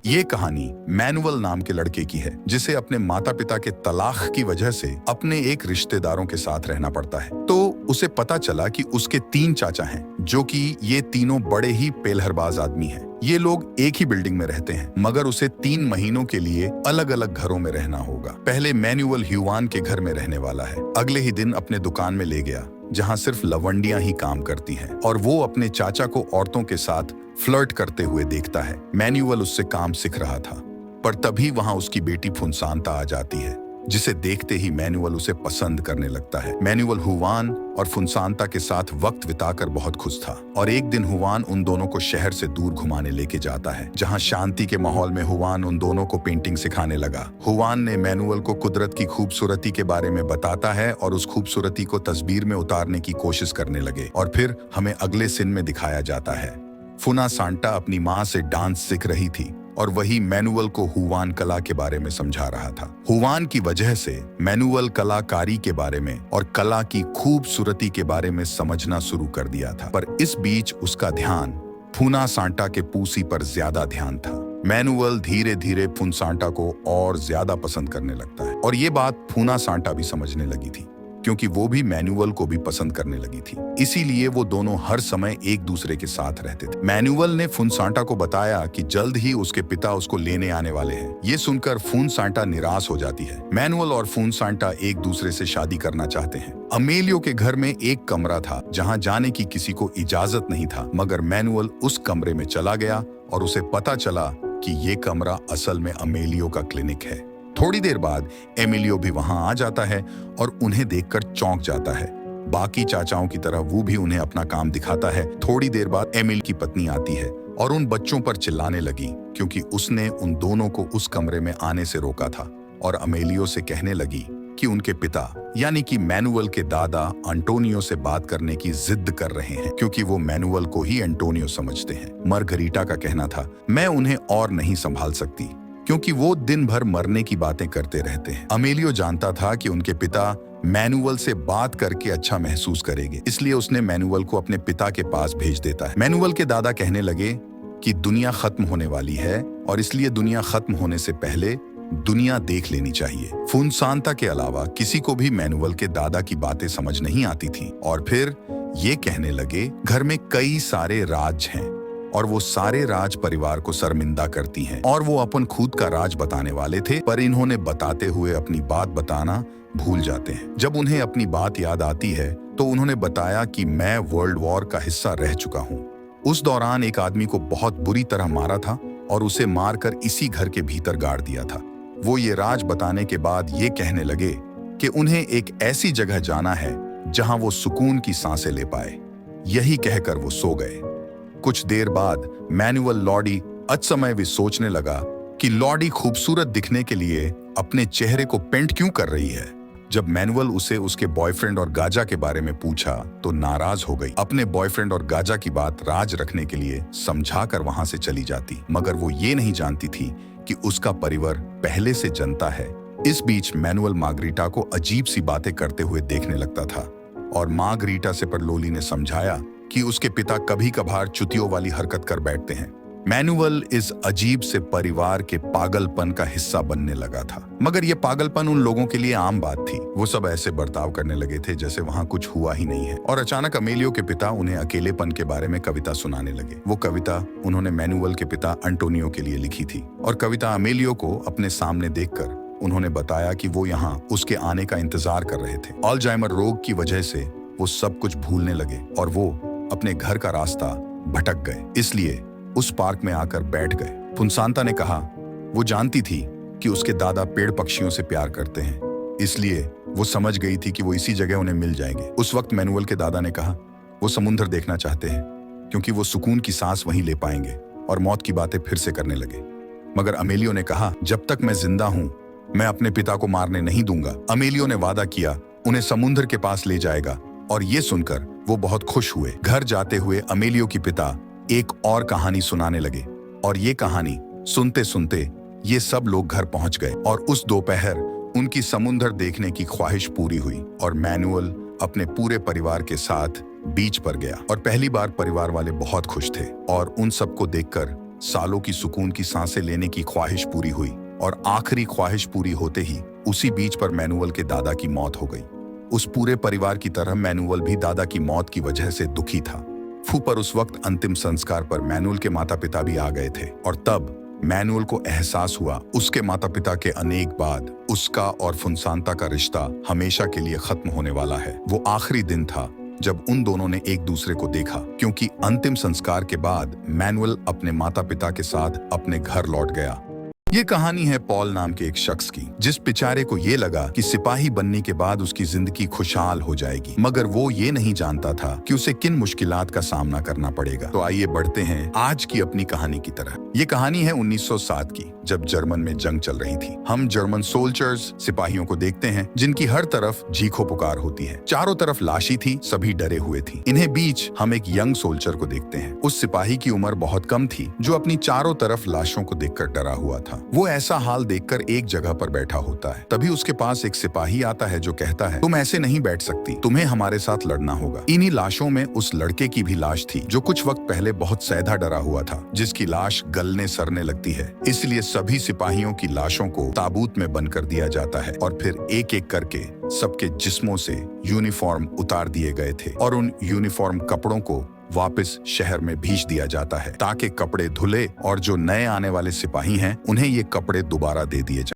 ये कहानी मैनुअल नाम के लड़के की है जिसे अपने माता पिता के तलाक की वजह से अपने एक रिश्तेदारों के साथ रहना पड़ता है। तो उसे पता चला कि उसके 3 चाचा हैं, जो कि ये तीनों बड़े ही पेलहरबाज आदमी हैं। ये लोग एक ही बिल्डिंग में रहते हैं, मगर उसे 3 महीनों के लिए अलग अलग घरों में रहना होगा। पहले मैनुअल ह्यूवान के घर में रहने वाला है। अगले ही दिन अपने दुकान में ले गया, जहां सिर्फ लवंडियां ही काम करती हैं, और वो अपने चाचा को औरतों के साथ फ्लर्ट करते हुए देखता है। मैनुअल उससे काम सीख रहा था, पर तभी वहां उसकी बेटी फुनसांता आ जाती है, जिसे देखते ही मैनुअल उसे पसंद करने लगता है। मैनुअल हुवान और फुनसांता के साथ वक्त बिताकर बहुत खुश था, और एक दिन हुवान उन दोनों को शहर से दूर घुमाने लेके जाता है, जहां शांति के माहौल में हुवान उन दोनों को पेंटिंग सिखाने लगा। हुवान ने मैनुअल को कुदरत की खूबसूरती के बारे में बताता है और उस खूबसूरती को तस्वीर में उतारने की कोशिश करने लगे। और फिर हमें अगले सीन में दिखाया जाता है, फुनासांटा अपनी माँ से डांस सीख रही थी और वही मैनुअल को हुवान कला के बारे में समझा रहा था। हुवान की वजह से मैनुअल कलाकारी के बारे में और कला की खूबसूरती के बारे में समझना शुरू कर दिया था, पर इस बीच उसका ध्यान फुनासांटा के पूसी पर ज्यादा ध्यान था। मैनुअल धीरे धीरे फुनसांटा को और ज्यादा पसंद करने लगता है, और ये बात फुनासांटा भी समझने लगी थी, क्योंकि वो भी मैनुअल को भी पसंद करने लगी थी। इसीलिए वो दोनों हर समय एक दूसरे के साथ रहते थे। मैनुअल ने फुनसांटा को बताया कि जल्द ही उसके पिता उसको लेने आने वाले हैं। ये सुनकर फुनसांटा निराश हो जाती है। मैनुअल और फुनसांटा एक दूसरे से शादी करना चाहते हैं। अमेलियो के घर में एक कमरा था जहां जाने की किसी को इजाजत नहीं था, मगर मैनुअल उस कमरे में चला गया और उसे पता चला कि ये कमरा असल में अमेलियो का क्लिनिक है। थोड़ी देर बाद एमिलियो भी वहां आ जाता है और उन्हें देखकर चौंक जाता है। बाकी चाचाओं की तरह वो भी उन्हें अपना काम दिखाता है। थोड़ी देर बाद एमिल की पत्नी आती है और उन बच्चों पर चिल्लाने लगी, क्योंकि उसने उन दोनों को उस कमरे में आने से रोका था, और अमेलियो से कहने लगी कि उनके पिता यानी कि मैनुअल के दादा अंटोनियो से बात करने की जिद कर रहे हैं, क्योंकि वो मैनुअल को ही एंटोनियो समझते हैं। मार्गरीटा का कहना था, मैं उन्हें और नहीं संभाल सकती, क्योंकि वो दिन भर मरने की बातें करते रहते हैं। अमेलियो जानता था कि उनके पिता मैनुअल से बात करके अच्छा महसूस करेंगे, इसलिए उसने मैनुअल को अपने पिता के पास भेज देता है। मैनुअल के दादा कहने लगे कि दुनिया खत्म होने वाली है, और इसलिए दुनिया खत्म होने से पहले दुनिया देख लेनी चाहिए। फुनसांता के अलावा किसी को भी मैनुअल के दादा की बातें समझ नहीं आती थी, और फिर ये कहने लगे, घर में कई सारे राज हैं और वो सारे राज परिवार को शर्मिंदा करती हैं, और वो अपन खुद का राज बताने वाले थे, पर इन्होंने बताते हुए अपनी बात बताना भूल जाते हैं। जब उन्हें अपनी बात याद आती है तो उन्होंने बताया कि मैं वर्ल्ड वॉर का हिस्सा रह चुका हूँ। उस दौरान एक आदमी को बहुत बुरी तरह मारा था और उसे मारकर इसी घर के भीतर गाड़ दिया था। वो ये राज बताने के बाद ये कहने लगे कि उन्हें एक ऐसी जगह जाना है जहां वो सुकून की सांसें ले पाए। यही कहकर वो सो गए। कुछ देर बाद मैनुअल लॉडी अचमय भी सोचने लगा कि लॉडी खूबसूरत दिखने के लिए अपने चेहरे को पेंट क्यों कर रही है। जब मैनुअल उसे उसके बॉयफ्रेंड और गाजा के बारे में पूछा तो नाराज हो गई। अपने बॉयफ्रेंड और गाजा की बात राज रखने के लिए समझाकर वहां से चली जाती, मगर वो ये नहीं जानती थी कि उसका परिवार पहले से जनता है। इस बीच मैनुअल मार्गरीटा को अजीब सी बातें करते हुए देखने लगता था, और मार्गरीटा से परलोली ने समझाया कि उसके पिता कभी कभार चुतियों वाली हरकत कर बैठते हैं। मैनुअल इस अजीब से परिवार के पागलपन का हिस्सा बनने लगा था, मगर यह पागलपन उन लोगों के लिए आम बात थी। वो सब ऐसे बर्ताव करने लगे थे जैसे वहां कुछ हुआ ही नहीं है। और अचानक अमेलियो के पिता उन्हें अकेलेपन के बारे में कविता सुनाने लगे। वो कविता उन्होंने मैनुअल के पिता अंटोनियो के लिए लिखी थी, और कविता अमेलियो को अपने सामने देखकर उन्होंने बताया कि वो यहाँ उसके आने का इंतजार कर रहे थे। अल्जाइमर रोग की वजह से वो सब कुछ भूलने लगे और वो अपने घर का रास्ता भटक गए, इसलिए उस पार्क में आकर बैठ गए। फुनसांता ने कहा वो जानती थी कि उसके दादा पेड़ पक्षियों से प्यार करते हैं, इसलिए वो समझ गई थी कि वो इसी जगह उन्हें मिल जाएंगे। उस वक्त मैनुअल के दादा ने कहा वो समुद्र देखना चाहते हैं, क्योंकि वो सुकून की सांस वहीं ले पाएंगे, और मौत की बातें फिर से करने लगे। मगर अमेलियो ने कहा जब तक मैं जिंदा हूं मैं अपने पिता को मारने नहीं दूंगा। अमेलियो ने वादा किया उन्हें समुद्र के पास ले जाएगा, और ये सुनकर वो बहुत खुश हुए। घर जाते हुए अमेलियो की पिता एक और कहानी सुनाने लगे, और ये कहानी सुनते सुनते ये सब लोग घर पहुंच गए, और उस दोपहर उनकी समुद्र देखने की ख्वाहिश पूरी हुई, और मैनुअल अपने पूरे परिवार के साथ बीच पर गया। और पहली बार परिवार वाले बहुत खुश थे, और उन सबको देखकर सालों की सुकून की सांसें लेने की ख्वाहिश पूरी हुई और आखिरी ख्वाहिश पूरी होते ही उसी बीच पर मैनुअल के दादा की मौत हो गई। उस पूरे परिवार की तरह मैनुअल भी दादा की मौत की वजह से दुखी था। पर उस वक्त अंतिम संस्कार पर मैनुअल के माता पिता भी आ गए थे और तब मैनुअल को एहसास हुआ उसके माता पिता के अनेक बाद उसका और फुनसांता का रिश्ता हमेशा के लिए खत्म होने वाला है। वो आखिरी दिन था जब उन दोनों ने एक दूसरे को देखा, क्योंकि अंतिम संस्कार के बाद मैनुअल अपने माता पिता के साथ अपने घर लौट गया। ये कहानी है पॉल नाम के एक शख्स की, जिस बेचारे को ये लगा कि सिपाही बनने के बाद उसकी जिंदगी खुशहाल हो जाएगी, मगर वो ये नहीं जानता था कि उसे किन मुश्किलात का सामना करना पड़ेगा। तो आइए बढ़ते हैं आज की अपनी कहानी की तरह। ये कहानी है 1907 की, जब जर्मन में जंग चल रही थी। हम जर्मन सोल्जर्स सिपाहियों को देखते हैं जिनकी हर तरफ चीखो पुकार होती है। चारों तरफ लाशी थी, सभी डरे हुए थी। इन्हें बीच हम एक यंग सोल्जर को देखते हैं। उस सिपाही की उम्र बहुत कम थी जो अपनी चारों तरफ लाशों को देखकर डरा हुआ था। वो ऐसा हाल देखकर एक जगह पर बैठा होता है। तभी उसके पास एक सिपाही आता है जो कहता है, तुम ऐसे नहीं बैठ सकती, तुम्हें हमारे साथ लड़ना होगा। इन्हीं लाशों में उस लड़के की भी लाश थी जो कुछ वक्त पहले बहुत सैधा डरा हुआ था, जिसकी लाश गलने सड़ने लगती है। इसलिए सभी सिपाहियों की लाशों को ताबूत में बंद कर दिया जाता है और फिर एक एक करके सबके जिस्मों से यूनिफॉर्म उतार दिए गए थे और उन यूनिफॉर्म कपड़ों को वापस शहर में भेज दिया जाता है ताकि कपड़े धुले और जो नए आने वाले सिपाही हैं उन्हें ये कपड़े दोबारा दे दिए जाए।